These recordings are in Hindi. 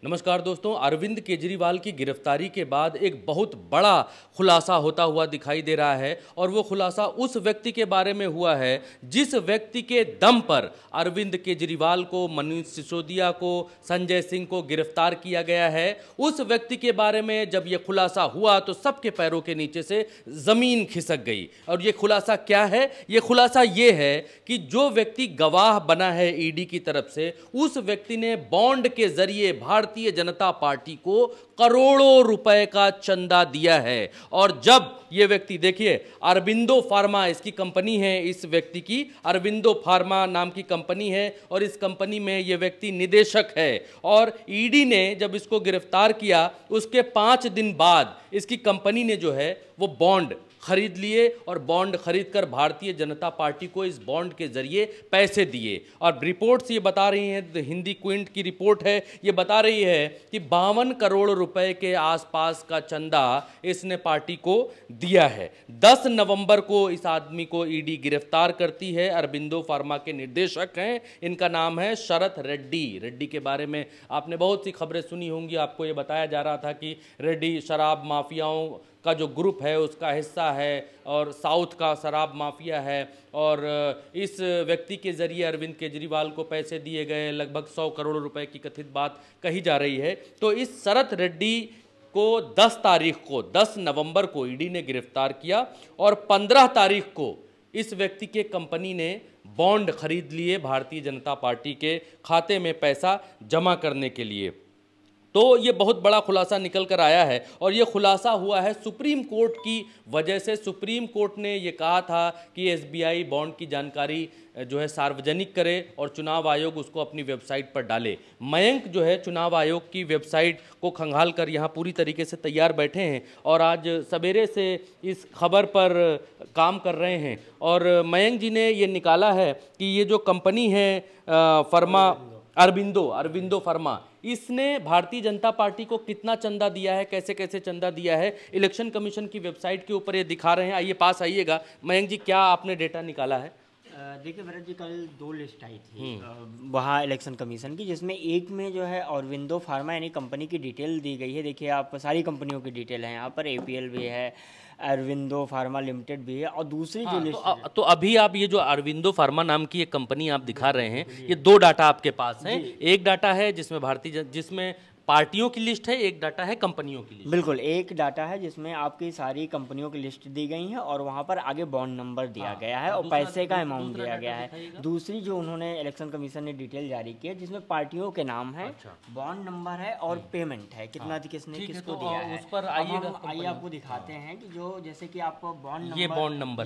नमस्कार दोस्तों, अरविंद केजरीवाल की गिरफ्तारी के बाद एक बहुत बड़ा खुलासा होता हुआ दिखाई दे रहा है और वो खुलासा उस व्यक्ति के बारे में हुआ है जिस व्यक्ति के दम पर अरविंद केजरीवाल को, मनीष सिसोदिया को, संजय सिंह को गिरफ्तार किया गया है। उस व्यक्ति के बारे में जब ये खुलासा हुआ तो सबके पैरों के नीचे से ज़मीन खिसक गई। और ये खुलासा क्या है? ये खुलासा ये है कि जो व्यक्ति गवाह बना है ईडी की तरफ से, उस व्यक्ति ने बॉन्ड के जरिए भारतीय जनता पार्टी को करोड़ों रुपए का चंदा दिया है। और जब ये व्यक्ति, देखिए, अरबिंदो फार्मा इसकी कंपनी है, इस व्यक्ति की अरबिंदो फार्मा नाम की कंपनी है और इस कंपनी में ये व्यक्ति निदेशक है। और ईडी ने जब इसको गिरफ्तार किया उसके 5 दिन बाद इसकी कंपनी ने जो है वो बॉन्ड खरीद लिए और बॉन्ड खरीदकर भारतीय जनता पार्टी को इस बॉन्ड के जरिए पैसे दिए। और रिपोर्ट्स ये बता रही हैं, हिंदी क्विंट की रिपोर्ट है, ये बता रही है कि 52 करोड़ रुपए के आसपास का चंदा इसने पार्टी को दिया है। 10 नवंबर को इस आदमी को ईडी गिरफ्तार करती है। अरबिंदो फार्मा के निर्देशक हैं, इनका नाम है शरत रेड्डी। रेड्डी के बारे में आपने बहुत सी खबरें सुनी होंगी। आपको ये बताया जा रहा था कि रेड्डी शराब माफियाओं का जो ग्रुप है उसका हिस्सा है और साउथ का शराब माफिया है। और इस व्यक्ति के जरिए अरविंद केजरीवाल को पैसे दिए गए, लगभग 100 करोड़ रुपए की कथित बात कही जा रही है। तो इस शरत रेड्डी को 10 तारीख को, 10 नवंबर को ईडी ने गिरफ्तार किया और 15 तारीख को इस व्यक्ति के कंपनी ने बॉन्ड खरीद लिए भारतीय जनता पार्टी के खाते में पैसा जमा करने के लिए। तो ये बहुत बड़ा खुलासा निकल कर आया है और ये खुलासा हुआ है सुप्रीम कोर्ट की वजह से। सुप्रीम कोर्ट ने ये कहा था कि एसबीआई बॉन्ड की जानकारी जो है सार्वजनिक करे और चुनाव आयोग उसको अपनी वेबसाइट पर डाले। मयंक जो है चुनाव आयोग की वेबसाइट को खंगाल कर यहाँ पूरी तरीके से तैयार बैठे हैं और आज सवेरे से इस खबर पर काम कर रहे हैं। और मयंक जी ने ये निकाला है कि ये जो कंपनी है फर्मा अरबिंदो फार्मा, इसने भारतीय जनता पार्टी को कितना चंदा दिया है, कैसे कैसे चंदा दिया है, इलेक्शन कमीशन की वेबसाइट के ऊपर ये दिखा रहे हैं। आइए पास आइएगा। मयंक जी, क्या आपने डेटा निकाला है? देखिए भरत जी, कल 2 लिस्ट आई थी वहाँ इलेक्शन कमीशन की, जिसमें एक में जो है अरबिंदो फार्मा यानी कंपनी की डिटेल दी गई है। देखिए आप, सारी कंपनियों की डिटेल है यहाँ पर, एपीएल भी है, अरबिंदो फार्मा लिमिटेड भी है और दूसरी जो लिस्ट तो अभी आप ये जो अरबिंदो फार्मा नाम की एक कंपनी आप दिखा रहे हैं, ये 2 डाटा आपके पास हैं। एक डाटा है जिसमें पार्टियों की लिस्ट है, एक डाटा है कंपनियों की लिस्ट। बिल्कुल, एक डाटा है जिसमें आपकी सारी कंपनियों की लिस्ट दी गई है और वहाँ पर आगे बॉन्ड नंबर दिया गया है और पैसे का अमाउंट दिया गया है। दूसरी जो उन्होंने इलेक्शन कमीशन ने डिटेल जारी की है जिसमें पार्टियों के नाम है, बॉन्ड नंबर है और पेमेंट है, कितना किसने किसको दिया है। उस पर आइए आपको दिखाते हैं कि जो, जैसे कि आपको बॉन्ड नंबर,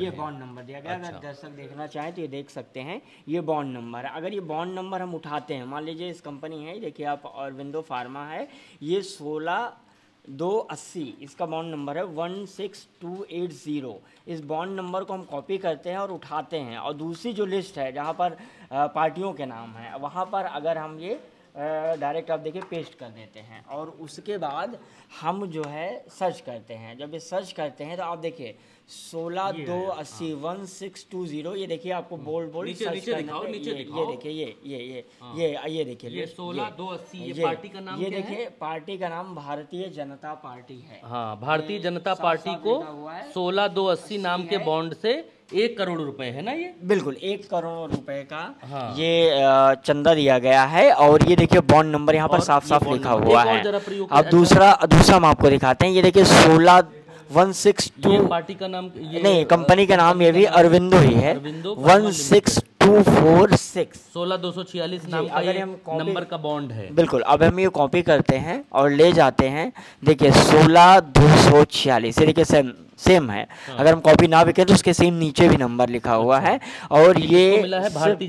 ये बॉन्ड नंबर दिया गया। अगर दर्शक देखना चाहें तो ये देख सकते हैं, ये बॉन्ड नंबर है। अगर ये बॉन्ड नंबर हम उठाते हैं, मान लीजिए इस कंपनी है, देखिए आप, अरबिंदो फार्मा है, ये 16,280 इसका बॉन्ड नंबर है, 16280। इस बॉन्ड नंबर को हम कॉपी करते हैं और उठाते हैं और दूसरी जो लिस्ट है जहाँ पर पार्टियों के नाम है, वहाँ पर अगर हम ये डायरेक्ट आप देखिए पेस्ट कर देते हैं और उसके बाद हम जो है सर्च करते हैं। जब ये सर्च करते हैं तो आप देखिए 16,280 1620, ये देखिए आपको बोल्ड नीचे दिखाओ। ये देखिए, ये देखिए, ये 16,280, ये पार्टी का नाम ये देखिए, पार्टी का नाम भारतीय जनता पार्टी है। हाँ, भारतीय जनता पार्टी को 16,280 नाम के बॉन्ड से 1 करोड़ रुपए है ना, ये बिल्कुल 1 करोड़ रुपए का ये चंदा दिया गया है। और ये देखिए बॉन्ड नंबर यहाँ पर साफ साफ लिखा हुआ है। अब दूसरा हम आपको दिखाते हैं, ये देखिए 16,162, पार्टी का नाम नहीं, कंपनी का नाम ये भी अरबिंदो ही है, 16246 16,246 नाम का ये नंबर का बॉन्ड है। बिल्कुल। अब हम ये कॉपी करते हैं और ले जाते हैं, देखिए 16,246, ये देखिए सेम है। अगर हम कॉपी ना भी करें तो उसके सेम नीचे भी नंबर लिखा हुआ है। और ये मिला है भारतीय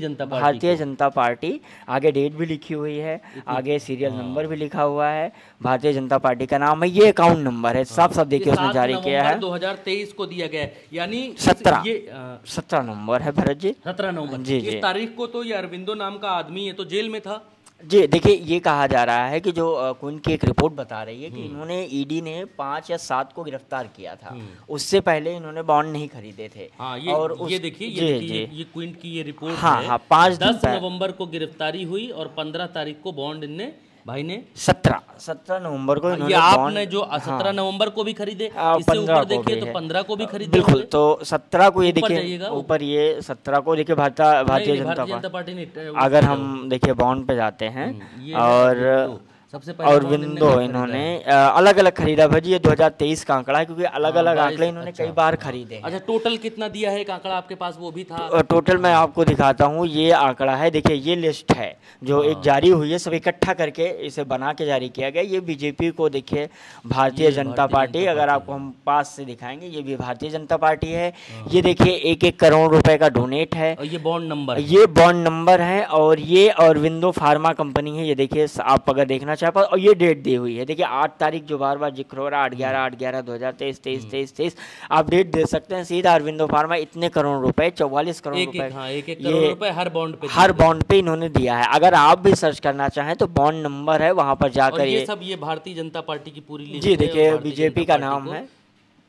जनता पार्टी, आगे डेट भी लिखी हुई है, आगे सीरियल नंबर भी लिखा हुआ है, भारतीय जनता पार्टी का नाम है, ये अकाउंट नंबर है, साफ साफ देखिए उसने जारी किया है। 2023 को दिया गया है, यानी 17 नंबर है भरत जी, 17 नवंबर जी। इस तारीख को तो ये अरबिंदो नाम का आदमी ये तो जेल में था जी। देखिए, ये कहा जा रहा है कि जो कुन की एक रिपोर्ट बता रही है कि इन्होंने, ईडी ने 5 या 7 को गिरफ्तार किया था, उससे पहले इन्होंने बॉन्ड नहीं खरीदे थे। और ये देखिए, ये क्विंट की ये रिपोर्ट है। 10 नवंबर को गिरफ्तारी हुई और 15 तारीख को बॉन्ड इनने भाई ने 17 नवंबर को ये इन्होंने आपने बॉन्ड, जो 17 नवंबर को भी खरीदे, इससे 15 ऊपर को देखिए भी तो है। 15 को भी खरीदे बिल्कुल, होंगे। तो 17 को ये ऊपर देखिए, जाइएगा, ऊपर ये 17 को देखिए भारतीय नहीं, जनता भारतीय जनता पार्टी। पार्टी ने अगर हम देखिए बॉन्ड पे जाते हैं, ये है और विंडो। सबसे पहले और बॉन्ड इनने विंडो कब खरीदा इन्होंने है? अलग अलग खरीदा भाई, ये 2023 का आंकड़ा है, क्योंकि अलग हाँ, अलग 22, आंकड़े इन्होंने अच्छा, कई बार हाँ। खरीदे हैं। अच्छा, टोटल कितना दिया है एक आंकड़ा आपके पास, वो भी था? टोटल मैं आपको दिखाता हूँ, ये आंकड़ा है, देखिए ये लिस्ट है जो एक जारी हुई है, सब इकट्ठा करके इसे बना के जारी किया गया। ये बीजेपी को देखिए, भारतीय जनता पार्टी, अगर आपको हम पास से दिखाएंगे, ये भी भारतीय जनता पार्टी है। ये देखिए 1-1 करोड़ रुपए का डोनेट है, और ये बॉन्ड नंबर, ये बॉन्ड नंबर है, और ये अरविंदो फार्मा कंपनी है। ये देखिए आप अगर देखना चाहे पास, और ये डेट दी हुई है, देखिए 8 तारीख जो बार बार जिक्र हो रहा है, 8/11/2023, 23 आप डेट दे सकते हैं सीधा। अरविंदो फार्मा इतने करोड़ रुपए, 44 करोड़ रुपए, हाँ, 1-1 करोड़ रुपए हर बॉन्ड पे, हर बॉन्ड पे इन्होंने दिया है। अगर आप भी सर्च करना चाहें तो बॉन्ड नंबर है, वहां पर जाकर और ये सब ये भारतीय जनता पार्टी की पूरी लिस्ट जी है, देखिए और भारतीय बीजेपी जनता का पार्टी नाम को है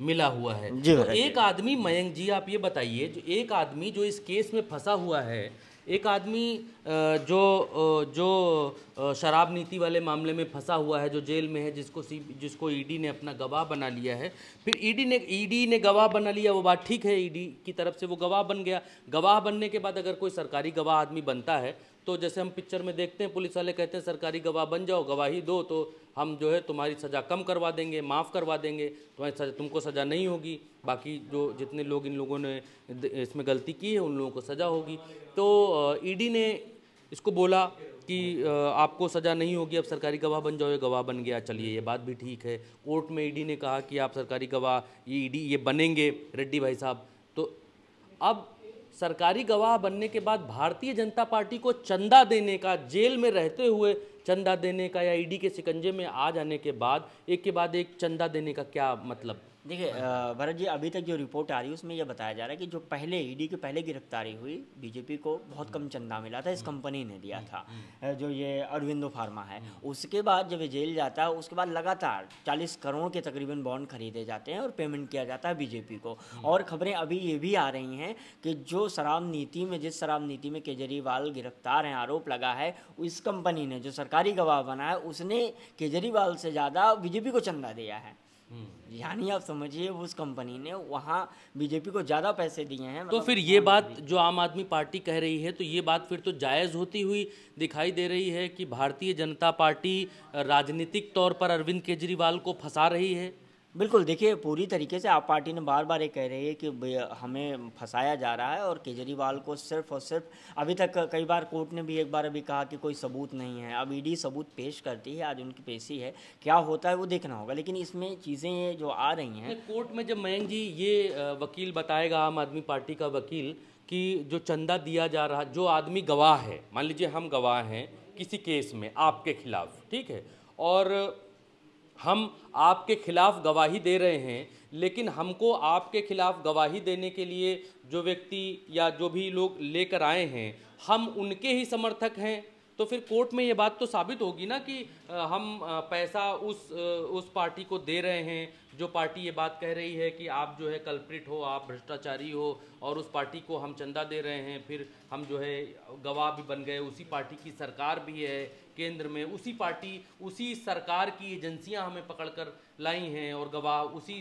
मिला हुआ है। जी। तो एक आदमी, मयंक जी आप ये बताइए, जो एक आदमी जो इस केस में फंसा हुआ है, एक आदमी जो शराब नीति वाले मामले में फंसा हुआ है, जो जेल में है, जिसको ईडी ने अपना गवाह बना लिया है। फिर ईडी ने गवाह बना लिया, वो बात ठीक है, ईडी की तरफ से वो गवाह बन गया। गवाह बनने के बाद अगर कोई सरकारी गवाह आदमी बनता है, तो जैसे हम पिक्चर में देखते हैं, पुलिस वाले कहते हैं सरकारी गवाह बन जाओ, गवाही दो, तो हम जो है तुम्हारी सज़ा कम करवा देंगे, माफ़ करवा देंगे, तुमको सज़ा नहीं होगी, बाकी जो जितने लोग इन लोगों ने इसमें गलती की है उन लोगों को सज़ा होगी। तो ईडी ने इसको बोला कि आपको सज़ा नहीं होगी, अब सरकारी गवाह बन जाओ। ये गवाह बन गया, चलिए ये बात भी ठीक है। कोर्ट में ईडी ने कहा कि आप सरकारी गवाह, ये बनेंगे रेड्डी भाई साहब। तो अब सरकारी गवाह बनने के बाद भारतीय जनता पार्टी को चंदा देने का, जेल में रहते हुए चंदा देने का, या ईडी के शिकंजे में आ जाने के बाद एक के बाद एक चंदा देने का क्या मतलब? देखिए भरत जी, अभी तक जो रिपोर्ट आ रही है उसमें यह बताया जा रहा है कि जो पहले ईडी की पहले गिरफ्तारी हुई, बीजेपी को बहुत कम चंदा मिला था, इस कंपनी ने दिया था, जो ये अरविंदो फार्मा है। उसके बाद जब ये जेल जाता है, उसके बाद लगातार 40 करोड़ के तकरीबन बॉन्ड खरीदे जाते हैं और पेमेंट किया जाता है बीजेपी को। और खबरें अभी ये भी आ रही हैं कि जो शराब नीति में, जिस शराब नीति में केजरीवाल गिरफ्तार हैं, आरोप लगा है, इस कंपनी ने जो सरकारी गवाह बना है, उसने केजरीवाल से ज़्यादा बीजेपी को चंदा दिया है। यानी आप समझिए उस कंपनी ने वहाँ बीजेपी को ज़्यादा पैसे दिए हैं। तो फिर ये बात जो आम आदमी पार्टी कह रही है, तो ये बात फिर तो जायज़ होती हुई दिखाई दे रही है कि भारतीय जनता पार्टी राजनीतिक तौर पर अरविंद केजरीवाल को फंसा रही है। बिल्कुल, देखिए पूरी तरीके से आप पार्टी ने बार बार ये कह रही है कि हमें फंसाया जा रहा है, और केजरीवाल को सिर्फ और सिर्फ, अभी तक कई बार कोर्ट ने भी एक बार अभी कहा कि कोई सबूत नहीं है। अब ईडी सबूत पेश करती है, आज उनकी पेशी है, क्या होता है वो देखना होगा। लेकिन इसमें चीज़ें जो आ रही हैं कोर्ट में, जब मयंक जी ये वकील बताएगा, आम आदमी पार्टी का वकील, कि जो चंदा दिया जा रहा, जो आदमी गवाह है, मान लीजिए हम गवाह हैं किसी केस में आपके खिलाफ, ठीक है, और हम आपके खिलाफ गवाही दे रहे हैं, लेकिन हमको आपके खिलाफ गवाही देने के लिए जो व्यक्ति या जो भी लोग लेकर आए हैं, हम उनके ही समर्थक हैं, तो फिर कोर्ट में ये बात तो साबित होगी ना कि हम पैसा उस पार्टी को दे रहे हैं जो पार्टी ये बात कह रही है कि आप जो है कल्प्रिट हो, आप भ्रष्टाचारी हो, और उस पार्टी को हम चंदा दे रहे हैं। फिर हम जो है गवाह भी बन गए, उसी पार्टी की सरकार भी है केंद्र में, उसी सरकार की एजेंसियां हमें पकड़कर लाई हैं, और गवाह उसी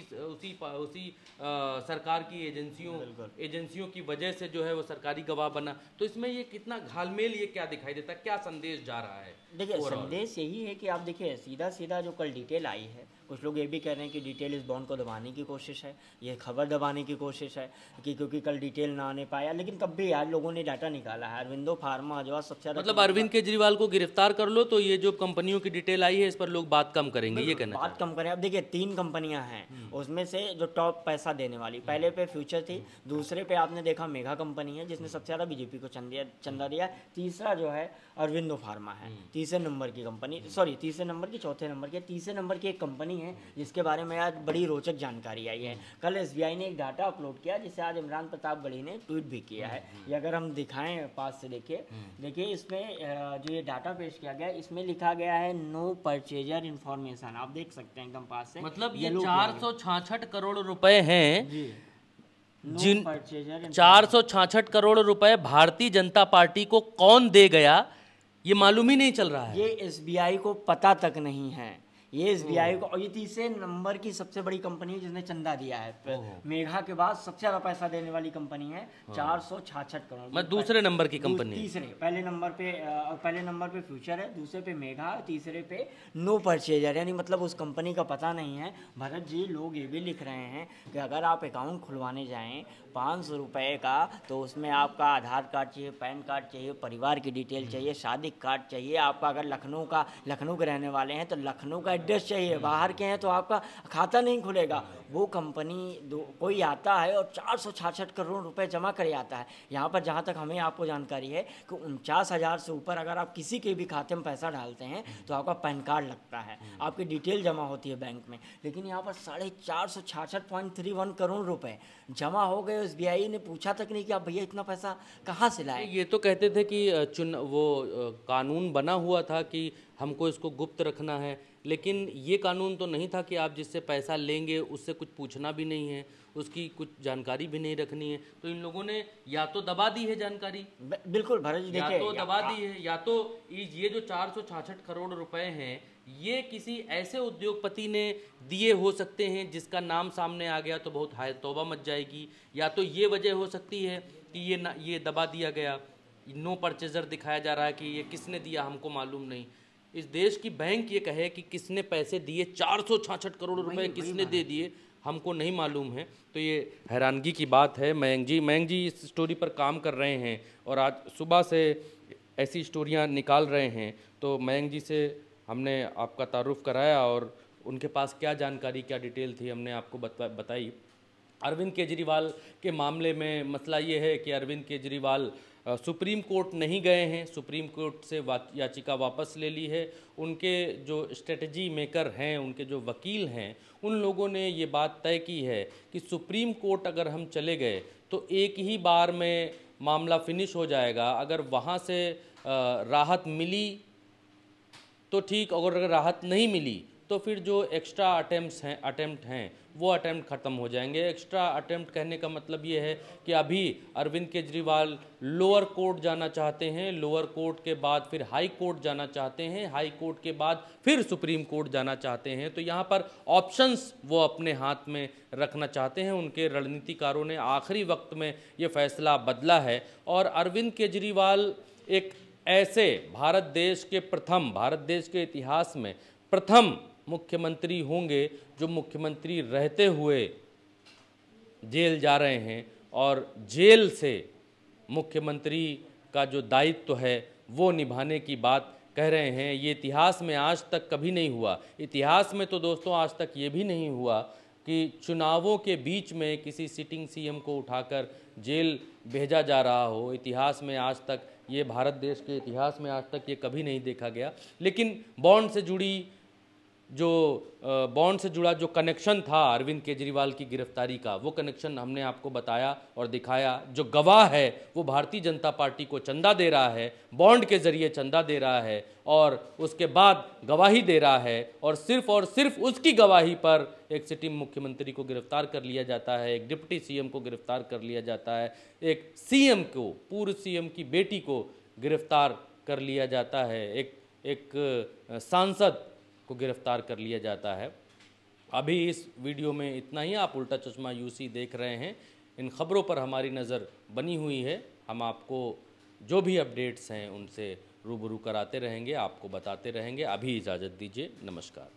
सरकार की एजेंसियों की वजह से जो है वो सरकारी गवाह बना। तो इसमें ये कितना घालमेल, ये क्या दिखाई देता, क्या संदेश जा रहा है? देखिए संदेश यही है कि आप देखिए सीधा जो कल डिटेल आई है, कुछ लोग ये भी कह रहे हैं कि डिटेल इस बॉन्ड को दबाने की कोशिश है, ये खबर दबाने की कोशिश है कि क्योंकि कल डिटेल ना आने पाया, लेकिन तब भी यार लोगों ने डाटा निकाला है। अरविंदो फार्मा जो सबसे ज़्यादा, मतलब अरविंद केजरीवाल को गिरफ्तार कर लो तो ये जो कंपनियों की डिटेल आई है इस पर लोग बात कम करेंगे, ये कहना बात कम करें। अब देखिए 3 कंपनियां हैं, उसमें से जो टॉप पैसा देने वाली, पहले पे फ्यूचर थी, दूसरे पे आपने देखा मेगा कंपनी है जिसने सबसे ज़्यादा बीजेपी को चंदा दिया, तीसरा जो है अरविंदो फार्मा है, तीसरे नंबर की कंपनी, तीसरे नंबर की, चौथे नंबर की, तीसरे नंबर की एक कंपनी है जिसके बारे में आज बड़ी रोचक जानकारी आई है। कल SBI ने एक डाटा अपलोड किया जिसे आज इमरान प्रताप गढ़ी ने ट्वीट भी किया है। ये अगर हम दिखाएं पास से, देखिए इसमें जो ये डाटा पेश किया गया, इसमें लिखा गया है नो परचेजर इन्फॉर्मेशन, आप देख सकते हैं एकदम पास से। मतलब ये 466 करोड़ रुपए हैं, जिन 466 करोड़ रुपए भारतीय जनता पार्टी को कौन दे गया, ये मालूम ही नहीं चल रहा है। ये एसबीआई को पता तक नहीं है, ये एसबीआई को, और ये तीसरे नंबर की सबसे बड़ी कंपनी है जिसने चंदा दिया है। मेघा के बाद सबसे ज्यादा पैसा देने वाली कंपनी है, 466 करोड़। मैं दूसरे नंबर की कंपनी। तीसरे, पहले नंबर पे फ्यूचर है, दूसरे पे मेघा, तीसरे पे नो परचेजर, यानी मतलब उस कंपनी का पता नहीं है। भरत जी, लोग ये भी लिख रहे हैं कि अगर आप अकाउंट खुलवाने जाएं 500 रुपये का, तो उसमें आपका आधार कार्ड चाहिए, पैन कार्ड चाहिए, परिवार की डिटेल चाहिए, शादी कार्ड चाहिए, आपका अगर लखनऊ के रहने वाले हैं तो लखनऊ का एड्रेस चाहिए, बाहर के हैं तो आपका खाता नहीं खुलेगा। वो कंपनी कोई आता है और 466 करोड़ रुपए जमा कर आता है। यहाँ पर जहाँ तक हमें आपको जानकारी है कि 49,000 से ऊपर अगर आप किसी के भी खाते में पैसा डालते हैं तो आपका पैन कार्ड लगता है, आपकी डिटेल जमा होती है बैंक में। लेकिन यहाँ पर 466.31 करोड़ रुपए जमा हो गए। एसबीआई ने पूछा तक नहीं कि आप भैया इतना पैसा कहाँ से लाए। ये तो कहते थे कि कानून बना हुआ था कि हमको इसको गुप्त रखना है, लेकिन ये कानून तो नहीं था कि आप जिससे पैसा लेंगे उससे कुछ पूछना भी नहीं है, उसकी कुछ जानकारी भी नहीं रखनी है। तो इन लोगों ने या तो दबा दी है जानकारी, बिल्कुल भरत जी, या तो दबा दी है, या तो ये जो 466 करोड़ रुपए हैं ये किसी ऐसे उद्योगपति ने दिए हो सकते हैं जिसका नाम सामने आ गया तो बहुत हाय तौबा मच जाएगी, या तो ये वजह हो सकती है कि ये दबा दिया गया, नो परचेजर दिखाया जा रहा है कि ये किसने दिया हमको मालूम नहीं। इस देश की बैंक ये कहे कि किसने पैसे दिए, 466 करोड़ रुपए किसने दे दिए हमको नहीं मालूम है, तो ये हैरानगी की बात है। मयंक जी इस स्टोरी पर काम कर रहे हैं और आज सुबह से ऐसी स्टोरियां निकाल रहे हैं। तो मयंक जी से हमने आपका तारुफ कराया और उनके पास क्या जानकारी, क्या डिटेल थी हमने आपको बताई। अरविंद केजरीवाल के मामले में मसला ये है कि अरविंद केजरीवाल सुप्रीम कोर्ट नहीं गए हैं, सुप्रीम कोर्ट से याचिका वापस ले ली है। उनके जो स्ट्रेटजी मेकर हैं, उनके जो वकील हैं, उन लोगों ने ये बात तय की है कि सुप्रीम कोर्ट अगर हम चले गए तो एक ही बार में मामला फिनिश हो जाएगा। अगर वहाँ से राहत मिली तो ठीक, अगर राहत नहीं मिली तो फिर जो एक्स्ट्रा अटेम्प्ट हैं वो अटेम्प्ट ख़त्म हो जाएंगे। एक्स्ट्रा अटेम्प्ट कहने का मतलब ये है कि अभी अरविंद केजरीवाल लोअर कोर्ट जाना चाहते हैं, लोअर कोर्ट के बाद फिर हाई कोर्ट जाना चाहते हैं, हाई कोर्ट के बाद फिर सुप्रीम कोर्ट जाना चाहते हैं। तो यहाँ पर ऑप्शंस वो अपने हाथ में रखना चाहते हैं। उनके रणनीतिकारों ने आखिरी वक्त में ये फैसला बदला है और अरविंद केजरीवाल एक ऐसे भारत देश के इतिहास में प्रथम मुख्यमंत्री होंगे जो मुख्यमंत्री रहते हुए जेल जा रहे हैं और जेल से मुख्यमंत्री का जो दायित्व है वो निभाने की बात कह रहे हैं। ये इतिहास में आज तक कभी नहीं हुआ। इतिहास में तो दोस्तों आज तक ये भी नहीं हुआ कि चुनावों के बीच में किसी सिटिंग सीएम को उठाकर जेल भेजा जा रहा हो। इतिहास में आज तक ये, भारत देश के इतिहास में आज तक ये कभी नहीं देखा गया। लेकिन बॉन्ड से जुड़ा जो कनेक्शन था अरविंद केजरीवाल की गिरफ्तारी का, वो कनेक्शन हमने आपको बताया और दिखाया। जो गवाह है वो भारतीय जनता पार्टी को चंदा दे रहा है, बॉन्ड के जरिए चंदा दे रहा है और उसके बाद गवाही दे रहा है और सिर्फ उसकी गवाही पर एक सिटिंग मुख्यमंत्री को गिरफ्तार कर लिया जाता है, एक डिप्टी सीएम को गिरफ्तार कर लिया जाता है, एक सीएम को, पूर्व सीएम की बेटी को गिरफ्तार कर लिया जाता है, एक सांसद को गिरफ्तार कर लिया जाता है। अभी इस वीडियो में इतना ही। आप उल्टा चश्मा यूसी देख रहे हैं। इन खबरों पर हमारी नज़र बनी हुई है। हम आपको जो भी अपडेट्स हैं उनसे रूबरू कराते रहेंगे, आपको बताते रहेंगे। अभी इजाज़त दीजिए, नमस्कार।